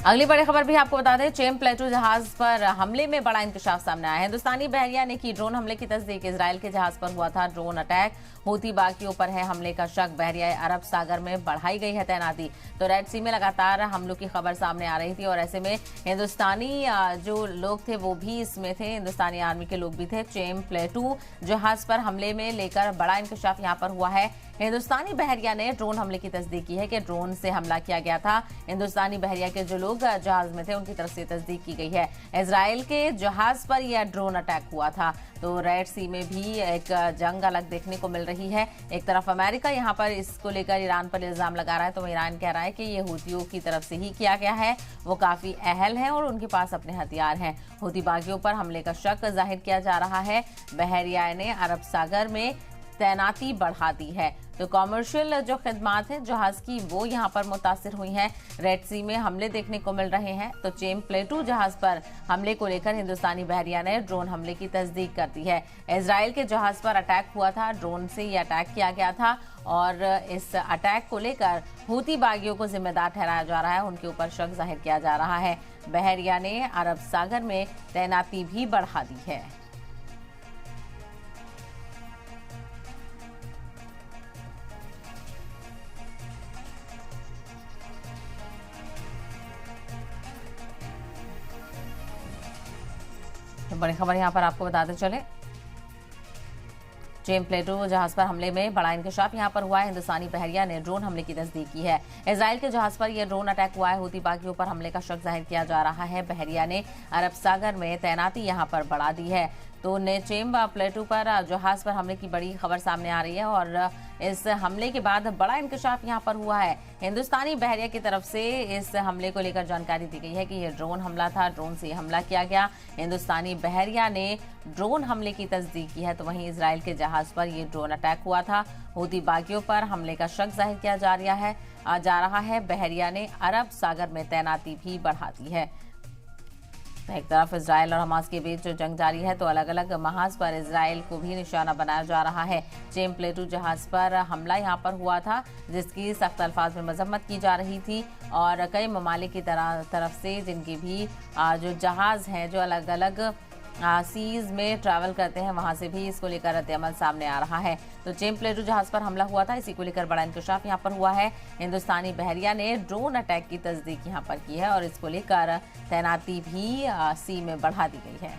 अगली बड़ी खबर भी आपको बता दें, चेम प्लेटू जहाज पर हमले में बड़ा इंकशाफ सामने आया है। हिंदुस्तानी बहरिया ने की ड्रोन हमले की तस्दीक। इजराइल के जहाज पर हुआ था ड्रोन अटैक। हूती बागियों पर है हमले का शक। बहरिया अरब सागर में बढ़ाई गई है तैनाती। तो रेड सी में लगातार हमलों की खबर सामने आ रही थी और ऐसे में हिंदुस्तानी जो लोग थे वो भी इसमें थे, हिंदुस्तानी आर्मी के लोग भी थे। चेम प्लेटू जहाज पर हमले में लेकर बड़ा इंकशाफ यहाँ पर हुआ है। हिंदुस्तानी बहरिया ने ड्रोन हमले की तस्दीक की है कि ड्रोन से हमला किया गया था। हिंदुस्तानी बहरिया के जो लोग जहाज में थे उनकी तरफ से तस्दीक की गई है। इजराइल के जहाज पर यह ड्रोन अटैक हुआ था। तो रेड सी में भी एक जंग अलग देखने को मिल रही है। एक तरफ अमेरिका यहाँ पर इसको लेकर ईरान पर इल्जाम लगा रहा है, तो ईरान कह रहा है कि ये हूतियों की तरफ से ही किया गया है, वो काफी अहल है और उनके पास अपने हथियार हैं। हूती बागियों पर हमले का शक जाहिर किया जा रहा है। बहरिया ने अरब सागर में तैनाती बढ़ा दी है। तो कॉमर्शियल जो खिदमात है जहाज की वो यहाँ पर मुतासिर हुई हैं। रेड सी में हमले देखने को मिल रहे हैं। तो चेम प्लेटू जहाज पर हमले को लेकर हिंदुस्तानी बहरिया ने ड्रोन हमले की तस्दीक कर दी है। इजराइल के जहाज पर अटैक हुआ था, ड्रोन से ये अटैक किया गया था और इस अटैक को लेकर हूती बागियों को जिम्मेदार ठहराया जा रहा है, उनके ऊपर शक जाहिर किया जा रहा है। बहरिया ने अरब सागर में तैनाती भी बढ़ा दी है। तो बड़ी खबर यहां पर आपको बताते चले, चेम प्लेटू जहाज पर हमले में बड़ा इंकशाफ यहां पर हुआ है। हिंदुस्तानी बहरिया ने ड्रोन हमले की तस्दीक की है। इजराइल के जहाज पर यह ड्रोन अटैक हुआ है। हूती बागियों पर हमले का शक जाहिर किया जा रहा है। बहरिया ने अरब सागर में तैनाती यहां पर बढ़ा दी है। तो चेम प्लेटू पर जहाज पर हमले की बड़ी खबर सामने आ रही है और इस हमले के बाद बड़ा इंकशाफ यहां पर हुआ है। हिंदुस्तानी बहरिया की तरफ से इस हमले को लेकर जानकारी दी गई है कि यह ड्रोन हमला था, ड्रोन से हमला किया गया। हिंदुस्तानी बहरिया ने ड्रोन हमले की तस्दीक की है। तो वहीं इजराइल के जहाज पर यह ड्रोन अटैक हुआ था। हूती बागियों पर हमले का शक जाहिर किया जा रहा है। बहरिया ने अरब सागर में तैनाती भी बढ़ा दी है। एक तरफ इजराइल और हमास के बीच जो जंग जारी है, तो अलग अलग महाज पर इजराइल को भी निशाना बनाया जा रहा है। चेम प्लेटू जहाज पर हमला यहां पर हुआ था, जिसकी सख्त अल्फाज में मजम्मत की जा रही थी और कई ममालिक की तरफ से जिनकी भी जो जहाज हैं जो अलग अलग सीज में ट्रैवल करते हैं, वहां से भी इसको लेकर रद्द-ए-अमल सामने आ रहा है। तो चेम प्लेटू जहाज पर हमला हुआ था, इसी को लेकर बड़ा इंकशाफ यहां पर हुआ है। हिंदुस्तानी बहरिया ने ड्रोन अटैक की तस्दीक यहां पर की है और इसको लेकर तैनाती भी सी में बढ़ा दी गई है।